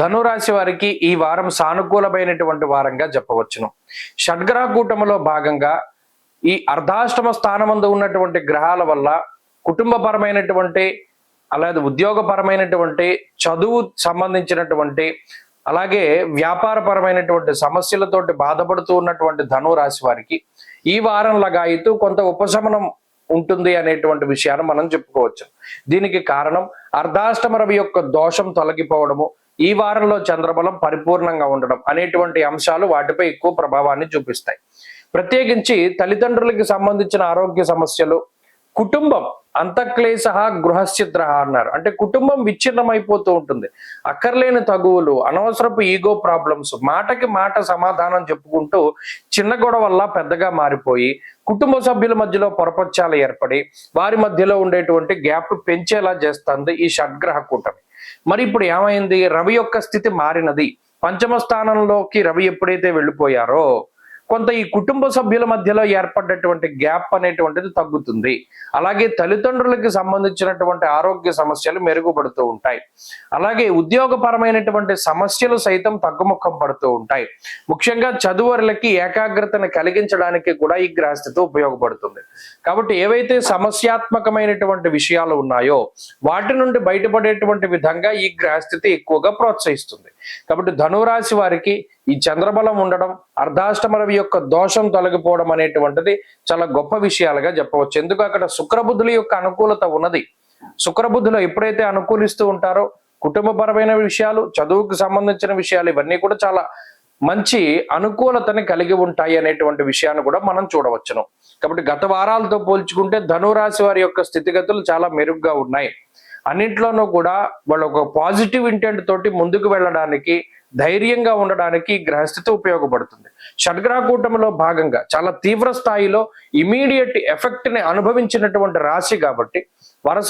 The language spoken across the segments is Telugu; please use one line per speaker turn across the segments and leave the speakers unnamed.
ధనురాశి వారికి ఈ వారం సానుకూలమైనటువంటి వారంగా చెప్పవచ్చును. షడ్గ్రహ కూటమిలో భాగంగా ఈ అర్ధాష్టమ స్థానమందు ఉన్నటువంటి గ్రహాల వల్ల కుటుంబపరమైనటువంటి, అలాగే ఉద్యోగపరమైనటువంటి, చదువు సంబంధించినటువంటి, అలాగే వ్యాపారపరమైనటువంటి సమస్యలతోటి బాధపడుతూ ఉన్నటువంటి ధనురాశి వారికి ఈ వారం లగాయితూ కొంత ఉపశమనం ఉంటుంది అనేటువంటి విషయాన్ని మనం చెప్పుకోవచ్చు. దీనికి కారణం అర్ధాష్టమ రవి యొక్క దోషం తొలగిపోవడము, ఈ వారంలో చంద్రబలం పరిపూర్ణంగా ఉండడం అనేటువంటి అంశాలు వాటిపై ఎక్కువ ప్రభావాన్ని చూపిస్తాయి. ప్రత్యేకించి తల్లిదండ్రులకి సంబంధించిన ఆరోగ్య సమస్యలు, కుటుంబం అంతఃక్లేశ గృహశ్చిద్ర అన్నారు. అంటే కుటుంబం విచ్ఛిన్నమైపోతూ ఉంటుంది. అక్కర్లేని తగువులు, అనవసరపు ఈగో ప్రాబ్లమ్స్, మాటకి మాట సమాధానం చెప్పుకుంటూ చిన్న గొడవ వల్ల పెద్దగా మారిపోయి కుటుంబ సభ్యుల మధ్యలో పొరపచ్చాలు ఏర్పడి వారి మధ్యలో ఉండేటువంటి గ్యాప్ పెంచేలా చేస్తుంది ఈ షడ్గ్రహ కూటమి. మరి ఇప్పుడు ఏమైంది? రవి యొక్క స్థితి మారినది. పంచమ స్థానంలోకి రవి ఎప్పుడైతే వెళ్ళిపోయారో కొంత ఈ కుటుంబ సభ్యుల మధ్యలో ఏర్పడ్డటువంటి గ్యాప్ అనేటువంటిది తగ్గుతుంది. అలాగే తల్లిదండ్రులకి సంబంధించినటువంటి ఆరోగ్య సమస్యలు మెరుగుపడుతూ ఉంటాయి. అలాగే ఉద్యోగపరమైనటువంటి సమస్యలు సైతం తగ్గుముఖం పడుతూ ఉంటాయి. ముఖ్యంగా చదువులకి ఏకాగ్రతను కలిగించడానికి కూడా ఈ గ్రహస్థితి ఉపయోగపడుతుంది. కాబట్టి ఏవైతే సమస్యాత్మకమైనటువంటి విషయాలు ఉన్నాయో వాటి నుండి బయటపడేటువంటి విధంగా ఈ గ్రహస్థితి ఎక్కువగా ప్రోత్సహిస్తుంది. కాబట్టి ధనురాశి వారికి ఈ చంద్రబలం ఉండడం, అర్ధాష్టమ రవి యొక్క దోషం తొలగిపోవడం అనేటువంటిది చాలా గొప్ప విషయాలుగా చెప్పవచ్చు. ఎందుకు? అక్కడ శుక్రబుద్ధుల యొక్క అనుకూలత ఉన్నది. శుక్రబుద్ధులు ఎప్పుడైతే అనుకూలిస్తూ ఉంటారో కుటుంబపరమైన విషయాలు, చదువుకు సంబంధించిన విషయాలు ఇవన్నీ కూడా చాలా మంచి అనుకూలతని కలిగి ఉంటాయి అనేటువంటి విషయాన్ని కూడా మనం చూడవచ్చును. కాబట్టి గత వారాలతో పోల్చుకుంటే ధనురాశి వారి యొక్క స్థితిగతులు చాలా మెరుగ్గా ఉన్నాయి. అన్నింట్లోనూ కూడా వాళ్ళు ఒక పాజిటివ్ ఇంటెంట్ తోటి ముందుకు వెళ్ళడానికి, ధైర్యంగా ఉండడానికి గ్రహస్థితి ఉపయోగపడుతుంది. షడ్గ్రహ కూటమిలో భాగంగా చాలా తీవ్ర స్థాయిలో ఇమీడియట్ ఎఫెక్ట్ ని అనుభవించినటువంటి రాశి కాబట్టి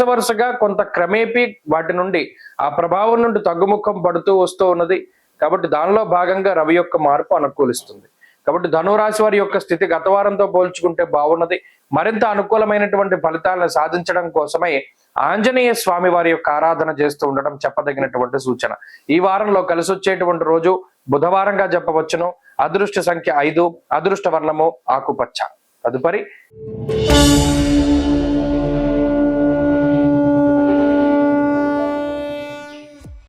వరుసగా కొంత క్రమేపీ వాటి నుండి, ఆ ప్రభావం నుండి తగ్గుముఖం పడుతూ వస్తూ ఉన్నది. కాబట్టి దానిలో భాగంగా రవి యొక్క మార్పు అనుకూలిస్తుంది. కాబట్టి ధనురాశి వారి యొక్క స్థితి గత వారంతో పోల్చుకుంటే బాగున్నది. మరింత అనుకూలమైనటువంటి ఫలితాలను సాధించడం కోసమై ఆంజనేయ స్వామి వారి యొక్క ఆరాధన చేస్తూ ఉండడం చెప్పదగినటువంటి సూచన. ఈ వారంలో కలిసి వచ్చేటువంటి రోజు బుధవారంగా చెప్పవచ్చును. అదృష్ట సంఖ్య 5, అదృష్ట వర్ణము ఆకుపచ్చ. తదుపరి